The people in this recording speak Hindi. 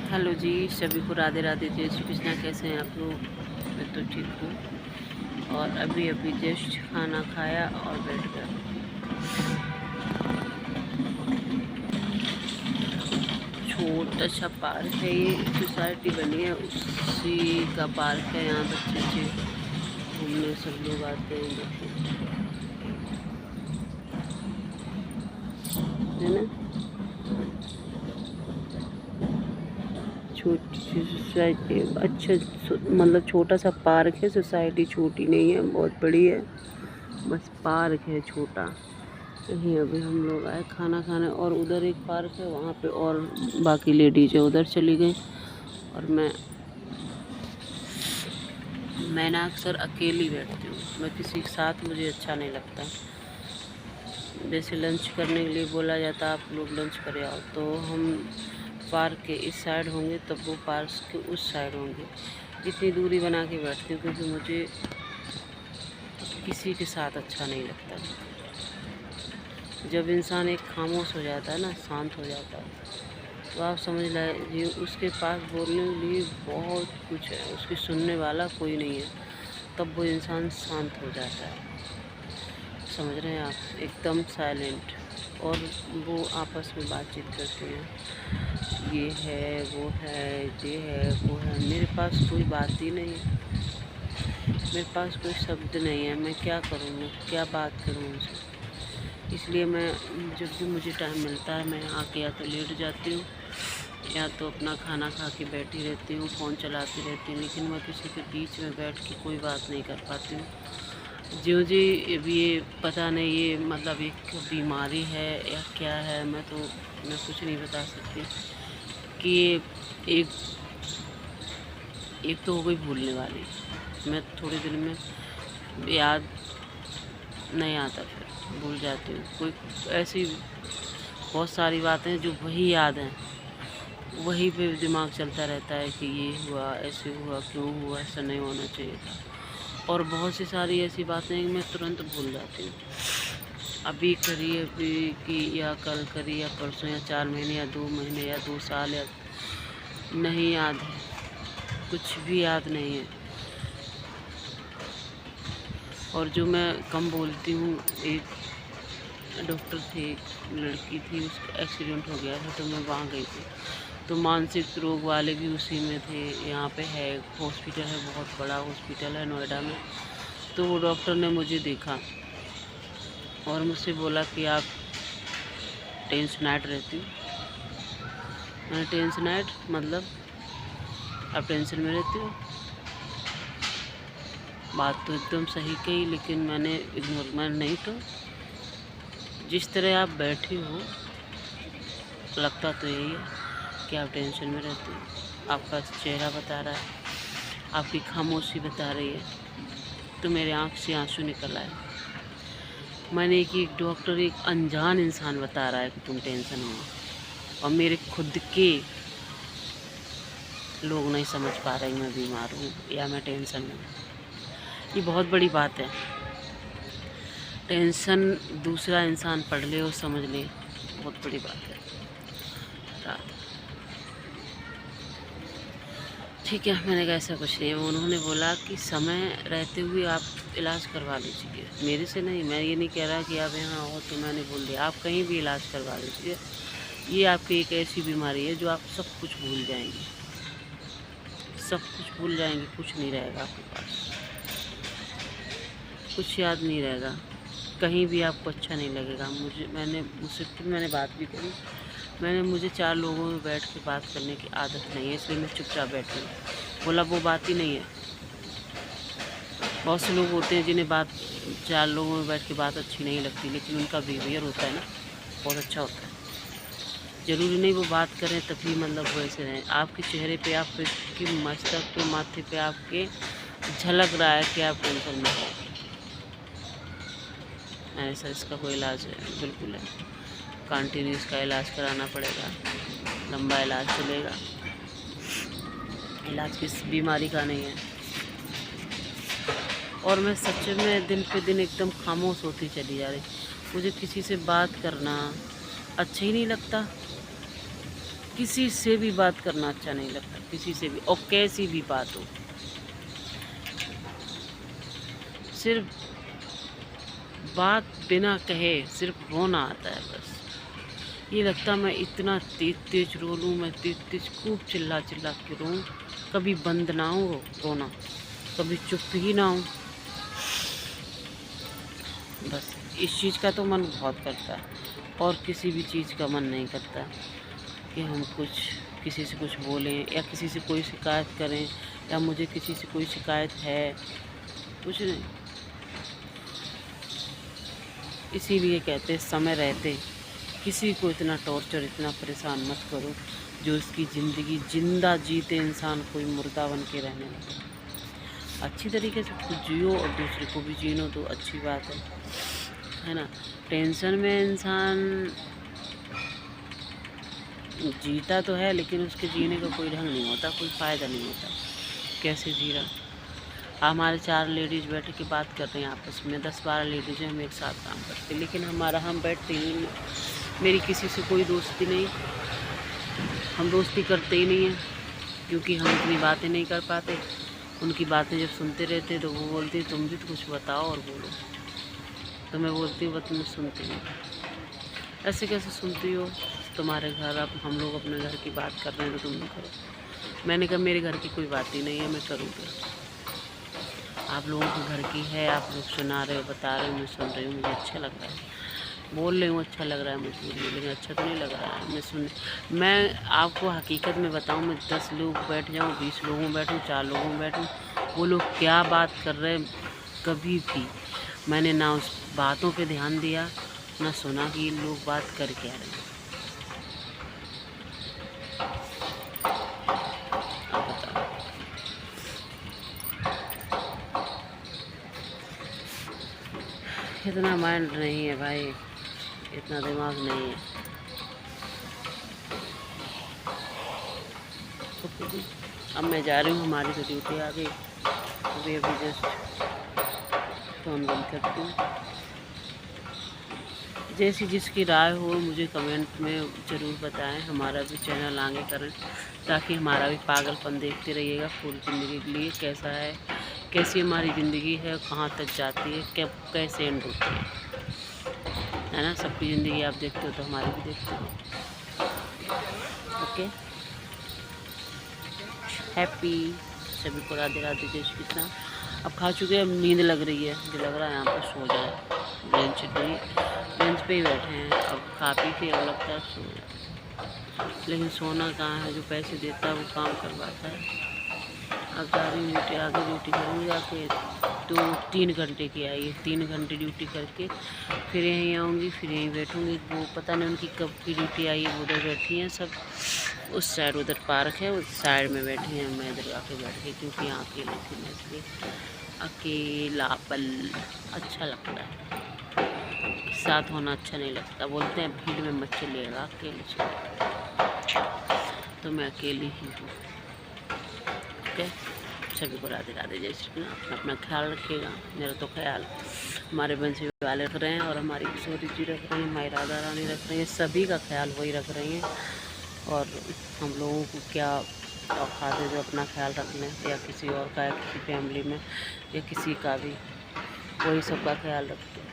हेलो जी, सभी को राधे राधे, जय श्री कृष्णा। कैसे हैं आप लोग? मैं तो ठीक हूँ। और अभी अभी जस्ट खाना खाया और बैठ गया। छोटा सा पार्क है, ये सोसाइटी बनी है उसी का पार्क है। यहाँ बच्चे घूमने सब लोग आते हैं, देखो है ना। छोटी सी सोसाइटी, अच्छा मतलब छोटा सा पार्क है। सोसाइटी छोटी नहीं है, बहुत बड़ी है, बस पार्क है छोटा। यहीं अभी हम लोग आए खाना खाने, और उधर एक पार्क है, वहाँ पे और बाकी लेडीज है, उधर चली गई। और मैं ना अक्सर अकेली बैठती हूँ, मैं किसी के साथ मुझे अच्छा नहीं लगता। जैसे लंच करने के लिए बोला जाता आप लोग लंच करे आओ, तो हम पार्क के इस साइड होंगे तब वो पार्क के उस साइड होंगे। इतनी दूरी बना के बैठती हूँ क्योंकि मुझे किसी के साथ अच्छा नहीं लगता। जब इंसान एक खामोश हो जाता है ना, शांत हो जाता है, तो आप समझ लीजिए उसके पास बोलने के लिए बहुत कुछ है, उसकी सुनने वाला कोई नहीं है, तब वो इंसान शांत हो जाता है। समझ रहे हैं आप? एकदम साइलेंट। और वो आपस में बातचीत करते हैं, ये है वो है, ये है वो है। मेरे पास कोई बात ही नहीं है, मेरे पास कोई शब्द नहीं है। मैं क्या करूँ, मैं क्या बात करूँ उनसे? इसलिए मैं जब भी मुझे टाइम मिलता है, मैं आके या तो लेट जाती हूँ या तो अपना खाना खा के बैठी रहती हूँ, फ़ोन चलाती रहती हूँ। लेकिन मैं किसी के बीच में बैठ के कोई बात नहीं कर पाती हूँ। ज्यों जी ये पता नहीं, ये मतलब एक बीमारी है या क्या है, मैं कुछ नहीं बता सकती। कि एक एक तो हो गई भूलने वाली, मैं थोड़े दिन में याद नहीं आता, फिर भूल जाती हूँ। कोई ऐसी बहुत सारी बातें जो वही याद हैं, वही पे दिमाग चलता रहता है कि ये हुआ, ऐसे हुआ, क्यों हुआ, ऐसा नहीं होना चाहिए था। और बहुत सी सारी ऐसी बातें मैं तुरंत भूल जाती हूँ। अभी करी, अभी की, या कल करी, या परसों, या 4 महीने, या 2 महीने, या 2 साल, या नहीं याद है, कुछ भी याद नहीं है। और जो मैं कम बोलती हूँ, एक डॉक्टर थी, लड़की थी, उसका एक्सीडेंट हो गया था, तो मैं वहाँ गई थी। तो मानसिक रोग वाले भी उसी में थे। यहाँ पे है हॉस्पिटल है, बहुत बड़ा हॉस्पिटल है नोएडा में। तो वो डॉक्टर ने मुझे देखा और मुझसे बोला कि आप टेंशनाइट रहती हो। मैंने टेंशनाइट मतलब आप टेंशन में रहती हो? बात तो एकदम सही कही, लेकिन मैंने इग्नोर, मैं नहीं, तो जिस तरह आप बैठी हो लगता तो यही है कि आप टेंशन में रहती हो। आपका चेहरा बता रहा है, आपकी खामोशी बता रही है। तो मेरे आँख से आंसू निकल आए। मैंने कि एक डॉक्टर, एक अनजान इंसान बता रहा है कि तुम टेंशन में हो, और मेरे खुद के लोग नहीं समझ पा रहे मैं बीमार हूँ या मैं टेंशन में हूँ। ये बहुत बड़ी बात है। टेंशन दूसरा इंसान पढ़ ले और समझ ले, बहुत बड़ी बात है। ठीक है, मैंने कहा ऐसा कुछ नहीं है। उन्होंने बोला कि समय रहते हुए आप इलाज करवा लीजिए। मेरे से नहीं, मैं ये नहीं कह रहा कि आप यहाँ हो तो मैंने बोल दिया, आप कहीं भी इलाज करवा लीजिए। ये आपकी एक ऐसी बीमारी है जो आप सब कुछ भूल जाएंगे, सब कुछ भूल जाएंगे, कुछ नहीं रहेगा आपके पास, कुछ याद नहीं रहेगा, कहीं भी आपको अच्छा नहीं लगेगा। मैंने बात भी करी। मुझे 4 लोगों में बैठ के बात करने की आदत नहीं है, इसलिए मैं चुपचाप बैठी हूँ। बोला वो बात ही नहीं है। बहुत से लोग होते हैं जिन्हें 4 लोगों में बैठ के बात अच्छी नहीं लगती, लेकिन उनका बिहेवियर होता है ना, बहुत अच्छा होता है। ज़रूरी नहीं वो बात करें तभी मतलब वैसे रहें। आपके चेहरे पे, आपके मस्तक पे, माथे पे आपके झलक रहा है कि आप टेंशन में हो। ऐसा इसका कोई इलाज है? बिल्कुल है। कंटिन्यू इसका इलाज कराना पड़ेगा, लंबा इलाज चलेगा। इलाज किस बीमारी का नहीं है। और मैं सच में दिन पे दिन एकदम खामोश होती चली जा रही। मुझे किसी से बात करना अच्छा ही नहीं लगता। किसी से भी बात करना अच्छा नहीं लगता, किसी से भी, और कैसी भी बात हो। सिर्फ बात बिना कहे सिर्फ रोना आता है बस। ये लगता मैं इतना तेज तेज रो लूँ, मैं तेज तेज खूब चिल्ला चिल्ला के रोऊँ, कभी बंद ना हो रोना, कभी चुप ही ना हो। बस इस चीज़ का तो मन बहुत करता है, और किसी भी चीज़ का मन नहीं करता कि हम कुछ किसी से कुछ बोलें या किसी से कोई शिकायत करें, या मुझे किसी से कोई शिकायत है, कुछ नहीं। इसीलिए कहते समय रहते किसी को इतना टॉर्चर, इतना परेशान मत करो जो उसकी ज़िंदगी जिंदा जीते इंसान कोई मुर्दा बन के रहने लगे। अच्छी तरीके से खुद जियो और दूसरे को भी जीनो तो अच्छी बात है ना। टेंशन में इंसान जीता तो है, लेकिन उसके जीने का कोई ढंग नहीं होता, कोई फ़ायदा नहीं होता। कैसे जी रहा। हमारे 4 लेडीज़ बैठ के बात कर रहे हैं आपस में, 10-12 लेडीज़ हैं, हम एक साथ काम करते हैं, लेकिन हम बैठते ही नहीं। मेरी किसी से कोई दोस्ती नहीं, हम दोस्ती करते ही नहीं हैं, क्योंकि हम इतनी बातें नहीं कर पाते। उनकी बातें जब सुनते रहते तो वो बोलती तुम भी तो कुछ बताओ और बोलो, तो मैं बोलती हूँ बस मैं सुनती हूँ। ऐसे कैसे सुनती हो, तुम्हारे घर, अब हम लोग अपने घर की बात कर रहे हैं तो तुम भी करो। मैंने कहा मेरे घर की कोई बात ही नहीं है, मैं करूँगी। आप लोगों के घर की है, आप लोग सुना रहे हो, बता रहे हो, मैं सुन रही हूँ, मुझे अच्छा लग रहा है, बोल रही हूँ, अच्छा लग रहा है मुझे, लेकिन अच्छा तो नहीं लग रहा है। मैं आपको हकीकत में बताऊँ, मैं 10 लोग बैठ जाऊँ, 20 लोगों में बैठूँ, 4 लोगों में बैठूँ, वो लोग क्या बात कर रहे हैं कभी भी मैंने ना उस बातों पे ध्यान दिया, ना सुना कि ये लोग बात कर क्या रहे हैं। आप बताओ। इतना माइंड नहीं है भाई, इतना दिमाग नहीं है। अब मैं जा रही हूँ, हमारी तो ड्यूटी आ गई, अभी जस्ट फ़ोन बंद करती हूँ। जैसी जिसकी राय हो मुझे कमेंट में ज़रूर बताएं, हमारा भी चैनल आगे करें, ताकि हमारा भी पागलपन देखते रहिएगा पूरी ज़िंदगी के लिए, कैसा है, कैसी हमारी ज़िंदगी है, कहाँ तक जाती है, क्या कैसे एंड होती है ना। सबकी ज़िंदगी आप देखते हो तो हमारी भी देखते हो। ओके, हैप्पी सभी को राधे राधे, जय श्री कृष्णा। अब खा चुके हैं, अब नींद लग रही है, मुझे लग रहा है यहाँ पर सो जाए, बेंच पे ही बैठे हैं, अब खा पी के अब लगता है सो जाए, लेकिन सोना कहाँ है, जो पैसे देता है वो काम करवाता है। अब जा रही हूँ ड्यूटी, आगे ड्यूटी करूँगी जाके, तो 3 घंटे की आई है, 3 घंटे ड्यूटी करके फिर यहीं आऊँगी, फिर यहीं बैठूँगी। वो पता नहीं उनकी कब की ड्यूटी आई है, वो उधर बैठी हैं सब, उस साइड उधर पार्क है, उस साइड में बैठी हैं, मैं इधर आके बैठ गई, क्योंकि यहाँ अकेले थी मैं, इसलिए अकेलापन अच्छा लगता है, साथ होना अच्छा नहीं लगता। बोलते हैं भीड़ में मत चलिएगा, अकेले चलिए, तो मैं अकेली ही हूँ। ओके, सभी को राधे राधे, जय श्री कृष्ण। अपना अपना ख्याल रखिएगा, मेरा तो ख्याल हमारे बंसी वाले रख रहे हैं, और हमारी किशोरी जी रख रही हैं, हमारी राधा रानी रख रही हैं, सभी का ख्याल वही रख रही हैं। और हम लोगों को क्या औकात है जो अपना ख्याल रख लें, या किसी और का, या किसी फैमिली में, या किसी का भी, वही सबका ख्याल रखते हैं।